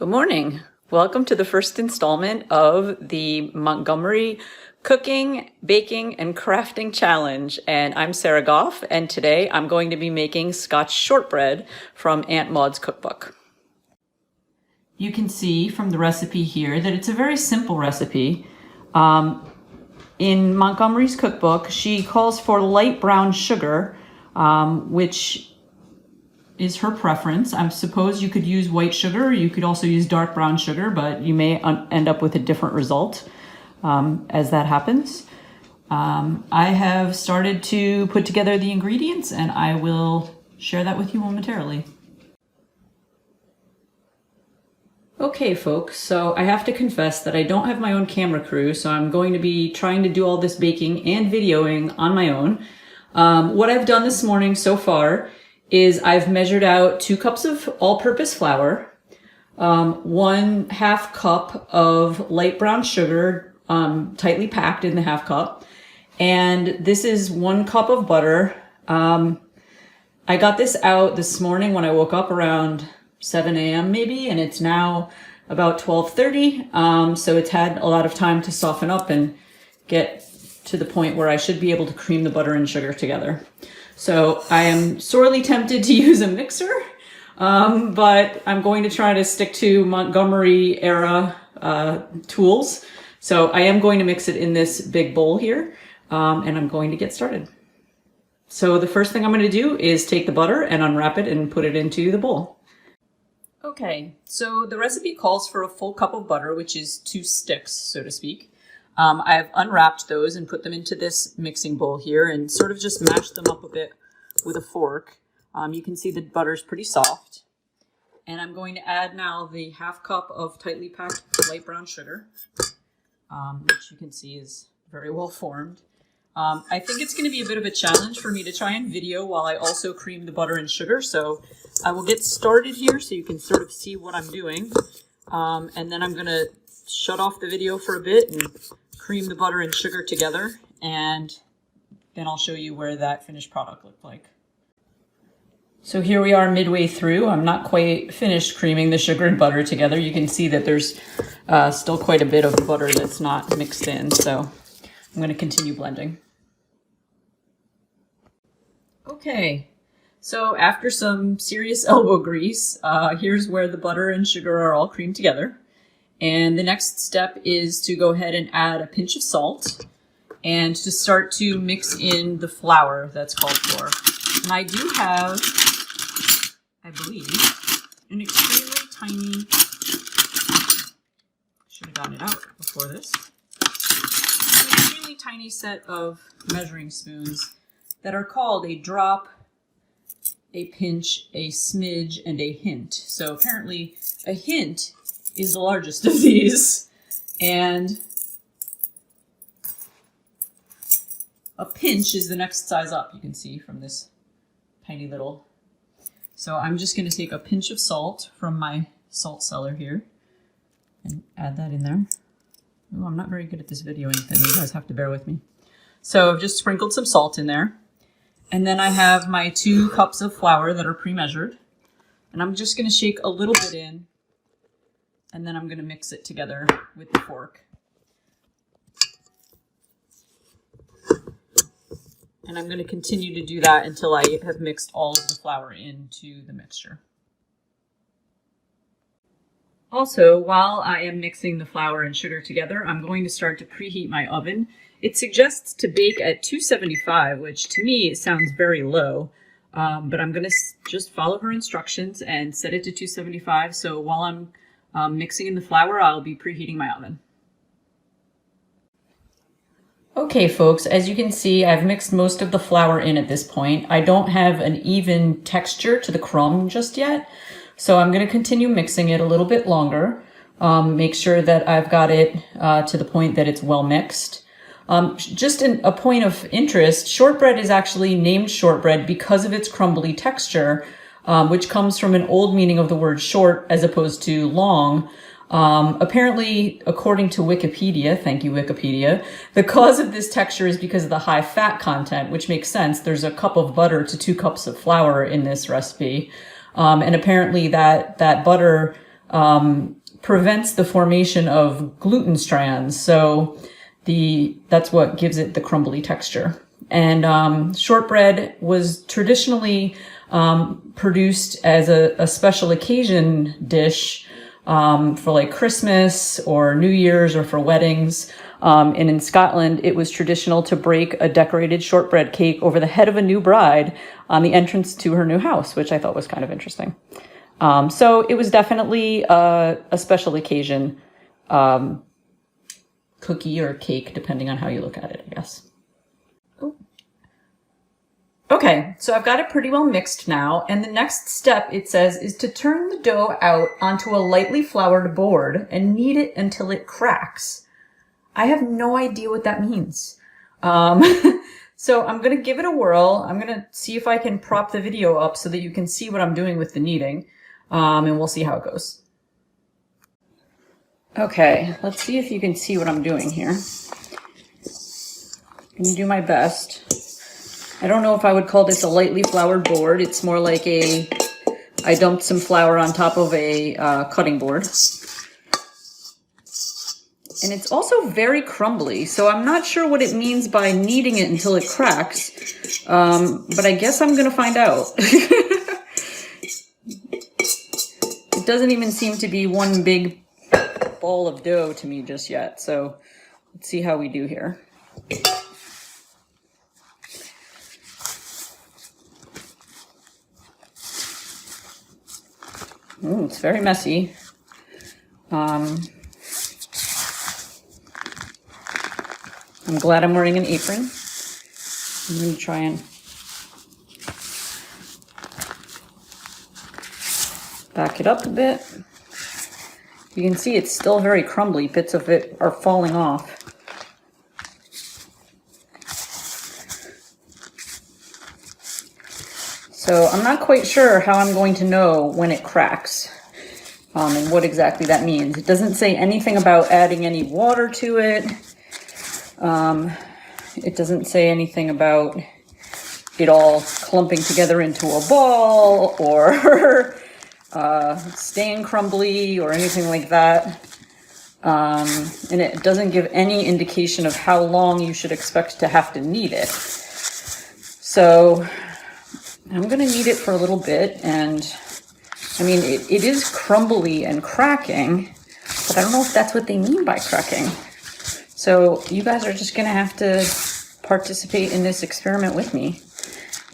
Good morning. Welcome to the first installment of the Montgomery Cooking, Baking, and Crafting Challenge. And I'm Sarah Goff, and today I'm going to be making Scotch shortbread from Aunt Maud's cookbook. You can see from the recipe here that it's a very simple recipe. In Montgomery's cookbook, she calls for light brown sugar, which is her preference. I suppose you could use white sugar, you could also use dark brown sugar, but you may end up with a different result as that happens. I have started to put together the ingredients and I will share that with you momentarily. Okay folks, so I have to confess that I don't have my own camera crew, so I'm going to be trying to do all this baking and videoing on my own. What I've done this morning so far is I've measured out 2 cups of all-purpose flour, 1/2 cup of light brown sugar, tightly packed in the 1/2 cup, and this is 1 cup of butter. I got this out this morning when I woke up around 7 a.m. maybe, and it's now about 12:30, so it's had a lot of time to soften up and get to the point where I should be able to cream the butter and sugar together. So I am sorely tempted to use a mixer, but I'm going to try to stick to Montgomery era tools. So I am going to mix it in this big bowl here, and I'm going to get started. So the first thing I'm going to do is take the butter and unwrap it and put it into the bowl. Okay, so the recipe calls for a full cup of butter, which is 2 sticks, so to speak. I've unwrapped those and put them into this mixing bowl here and sort of just mashed them up a bit with a fork. You can see the butter's pretty soft. And I'm going to add now the 1/2 cup of tightly packed light brown sugar, which you can see is very well formed. I think it's going to be a bit of a challenge for me to try and video while I also cream the butter and sugar. So I will get started here so you can sort of see what I'm doing. And then I'm going to shut off the video for a bit and cream the butter and sugar together, and then I'll show you where that finished product looked like. So here we are midway through. I'm not quite finished creaming the sugar and butter together. You can see that there's still quite a bit of butter that's not mixed in, so I'm going to continue blending. Okay, so after some serious elbow grease, here's where the butter and sugar are all creamed together. And the next step is to go ahead and add a pinch of salt and to start to mix in the flour that's called for. And I do have, I believe, an extremely tiny, should have gotten it out before this, an extremely tiny set of measuring spoons that are called a drop, a pinch, a smidge, and a hint. So apparently a hint is the largest of these, and a pinch is the next size up, you can see from this tiny little. So I'm just going to take a pinch of salt from my salt cellar here and add that in there. Oh, I'm not very good at this videoing thing, you guys have to bear with me. So I've just sprinkled some salt in there, and then I have my 2 cups of flour that are pre-measured, and I'm just going to shake a little bit in, and then I'm going to mix it together with the fork. And I'm going to continue to do that until I have mixed all of the flour into the mixture. Also, while I am mixing the flour and sugar together, I'm going to start to preheat my oven. It suggests to bake at 275, which to me sounds very low, but I'm going to just follow her instructions and set it to 275. So while I'm mixing in the flour, I'll be preheating my oven. Okay folks, as you can see, I've mixed most of the flour in at this point. I don't have an even texture to the crumb just yet, so I'm going to continue mixing it a little bit longer. Make sure that I've got it to the point that it's well mixed. Just a point of interest, shortbread is actually named shortbread because of its crumbly texture, which comes from an old meaning of the word short as opposed to long. Apparently, according to Wikipedia, thank you Wikipedia, the cause of this texture is because of the high fat content, which makes sense. There's a cup of butter to 2 cups of flour in this recipe. And apparently that butter prevents the formation of gluten strands. So that's what gives it the crumbly texture. And shortbread was traditionally produced as a special occasion dish for like Christmas or New Year's or for weddings. And in Scotland, it was traditional to break a decorated shortbread cake over the head of a new bride on the entrance to her new house, which I thought was kind of interesting. So it was definitely a special occasion cookie or cake, depending on how you look at it, I guess. Ooh. Okay, so I've got it pretty well mixed now, and the next step, it says, is to turn the dough out onto a lightly floured board and knead it until it cracks. I have no idea what that means. So I'm going to give it a whirl. I'm going to see if I can prop the video up so that you can see what I'm doing with the kneading, and we'll see how it goes. Okay, let's see if you can see what I'm doing here. I'm going to do my best. I don't know if I would call this a lightly floured board. It's more like I dumped some flour on top of a cutting board. And it's also very crumbly, so I'm not sure what it means by kneading it until it cracks, but I guess I'm going to find out. It doesn't even seem to be one big ball of dough to me just yet, so let's see how we do here. Ooh, it's very messy. I'm glad I'm wearing an apron. I'm going to try and back it up a bit. You can see it's still very crumbly. Bits of it are falling off. So I'm not quite sure how I'm going to know when it cracks and what exactly that means. It doesn't say anything about adding any water to it. It doesn't say anything about it all clumping together into a ball or staying crumbly or anything like that. And it doesn't give any indication of how long you should expect to have to knead it. So I'm going to knead it for a little bit, and I mean, it is crumbly and cracking, but I don't know if that's what they mean by cracking. So you guys are just going to have to participate in this experiment with me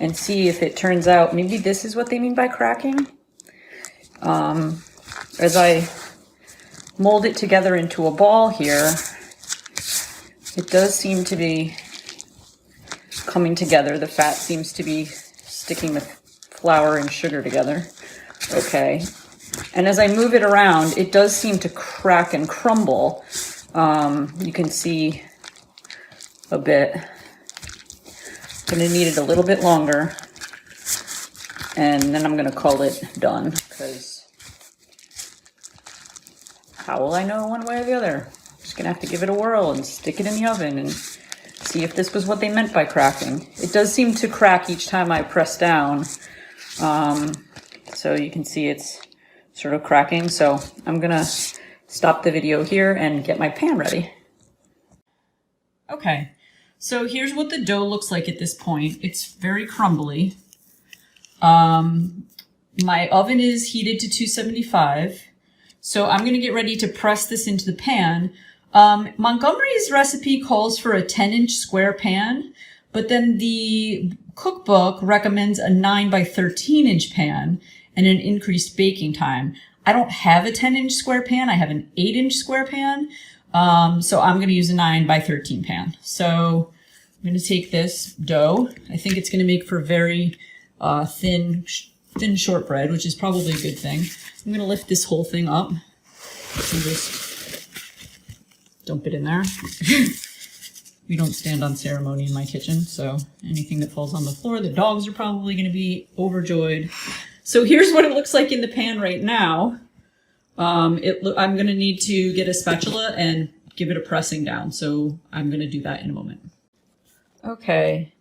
and see if it turns out maybe this is what they mean by cracking. As I mold it together into a ball here, it does seem to be coming together. The fat seems to be sticking the flour and sugar together. Okay. And as I move it around, it does seem to crack and crumble. You can see a bit. I'm going to knead it a little bit longer, and then I'm going to call it done, because how will I know one way or the other? I'm just going to have to give it a whirl and stick it in the oven and see if this was what they meant by cracking. It does seem to crack each time I press down, so you can see it's sort of cracking. So I'm going to stop the video here and get my pan ready. Okay, so here's what the dough looks like at this point. It's very crumbly. My oven is heated to 275, so I'm going to get ready to press this into the pan. Montgomery's recipe calls for a 10-inch square pan, but then the cookbook recommends a 9 by 13-inch pan and an increased baking time. I don't have a 10-inch square pan. I have an 8-inch square pan. So I'm going to use a 9 by 13 pan. So I'm going to take this dough. I think it's going to make for very thin shortbread, which is probably a good thing. I'm going to lift this whole thing up and just dump it in there. We don't stand on ceremony in my kitchen, so anything that falls on the floor, the dogs are probably going to be overjoyed. So here's what it looks like in the pan right now. I'm going to need to get a spatula and give it a pressing down. So I'm going to do that in a moment. Okay.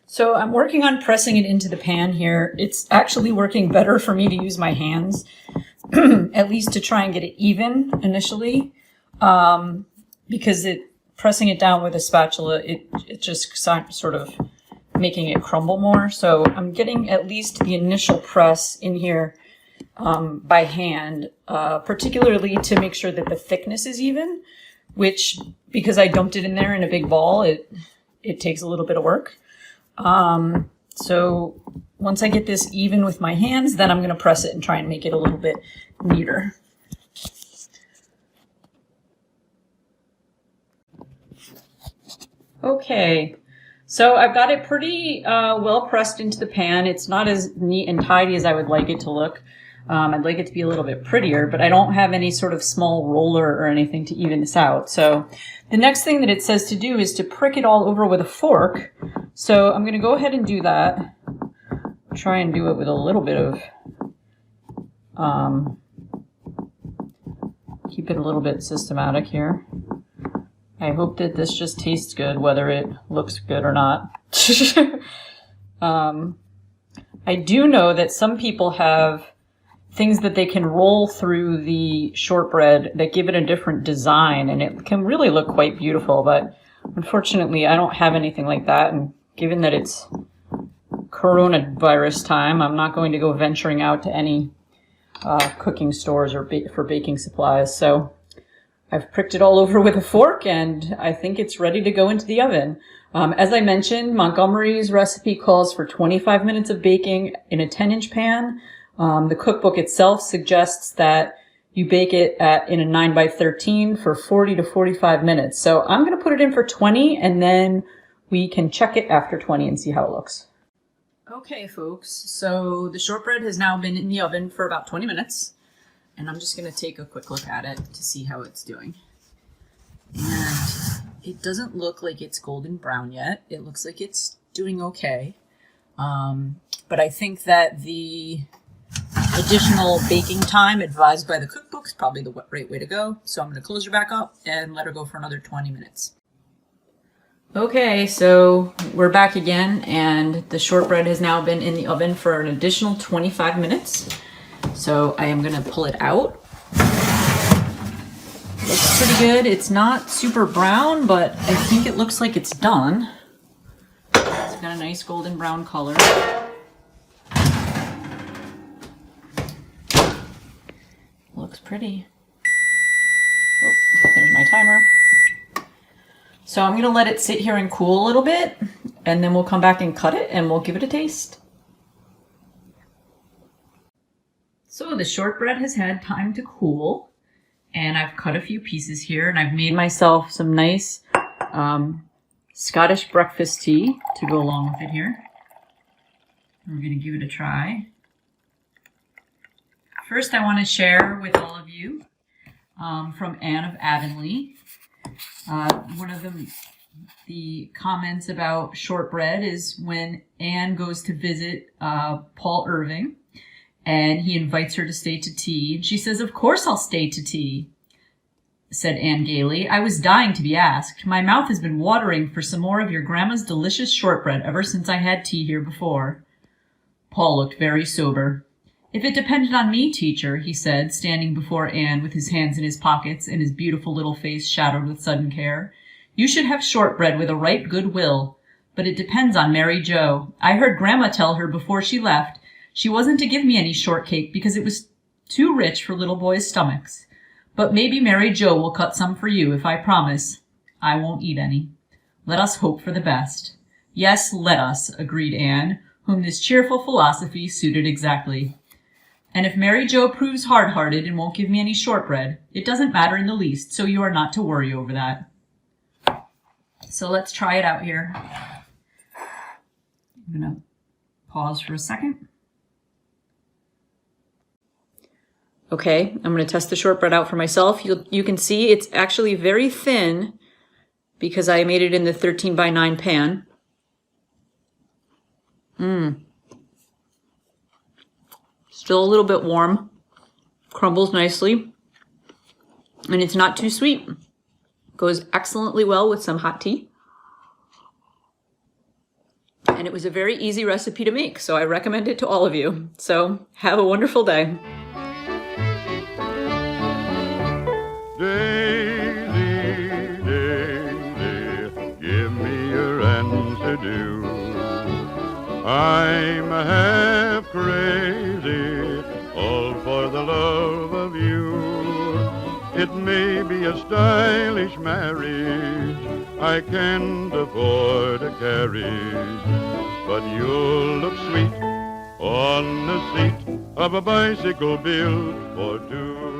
So I'm working on pressing it into the pan here. It's actually working better for me to use my hands. at least to try and get it even initially, because pressing it down with a spatula, it just sort of making it crumble more. So I'm getting at least the initial press in here by hand, particularly to make sure that the thickness is even, which, because I dumped it in there in a big ball, it takes a little bit of work. So once I get this even with my hands, then I'm going to press it and try and make it a little bit neater. Okay, so I've got it pretty well pressed into the pan. It's not as neat and tidy as I would like it to look. I'd like it to be a little bit prettier, but I don't have any sort of small roller or anything to even this out. So the next thing that it says to do is to prick it all over with a fork. So I'm going to go ahead and do that. Try and do it with a little bit of, keep it a little bit systematic here. I hope that this just tastes good, whether it looks good or not. I do know that some people have things that they can roll through the shortbread that give it a different design, and it can really look quite beautiful, but unfortunately I don't have anything like that, and given that it's coronavirus time, I'm not going to go venturing out to any cooking stores or for baking supplies. So I've pricked it all over with a fork, and I think it's ready to go into the oven. As I mentioned, Montgomery's recipe calls for 25 minutes of baking in a 10-inch pan. The cookbook itself suggests that you bake it in a 9x13 for 40 to 45 minutes. So I'm going to put it in for 20, and then we can check it after 20 and see how it looks. Okay, folks, so the shortbread has now been in the oven for about 20 minutes, and I'm just going to take a quick look at it to see how it's doing. And it doesn't look like it's golden brown yet. It looks like it's doing okay. But I think that the additional baking time advised by the cookbook is probably the right way to go. So I'm going to close her back up and let her go for another 20 minutes. Okay, so we're back again, and the shortbread has now been in the oven for an additional 25 minutes. So I am going to pull it out. Looks pretty good. It's not super brown, but I think it looks like it's done. It's got a nice golden brown color. Looks pretty. Oh, there's my timer. So I'm going to let it sit here and cool a little bit, and then we'll come back and cut it, and we'll give it a taste. So the shortbread has had time to cool, and I've cut a few pieces here, and I've made myself some nice Scottish breakfast tea to go along with it here. We're going to give it a try. First, I want to share with all of you from Anne of Avonlea. One of the comments about shortbread is when Anne goes to visit Paul Irving, and he invites her to stay to tea. And she says, "Of course I'll stay to tea," said Anne gaily. "I was dying to be asked. My mouth has been watering for some more of your grandma's delicious shortbread ever since I had tea here before." Paul looked very sober. "If it depended on me, teacher," he said, standing before Anne with his hands in his pockets and his beautiful little face shadowed with sudden care, "you should have shortbread with a right good will. But it depends on Mary Jo. I heard Grandma tell her before she left she wasn't to give me any shortcake because it was too rich for little boys' stomachs. But maybe Mary Jo will cut some for you if I promise. I won't eat any. Let us hope for the best." "Yes, let us," agreed Anne, whom this cheerful philosophy suited exactly. "And if Mary Jo proves hard-hearted and won't give me any shortbread, it doesn't matter in the least, so you are not to worry over that." So let's try it out here. I'm going to pause for a second. Okay, I'm going to test the shortbread out for myself. You can see it's actually very thin because I made it in the 13x9 pan. Still a little bit warm. Crumbles nicely. And it's not too sweet. Goes excellently well with some hot tea. And it was a very easy recipe to make, so I recommend it to all of you. So have a wonderful day. I'm half crazy, all for the love of you. It may be a stylish marriage, I can't afford a carriage, but you'll look sweet on the seat of a bicycle built for two.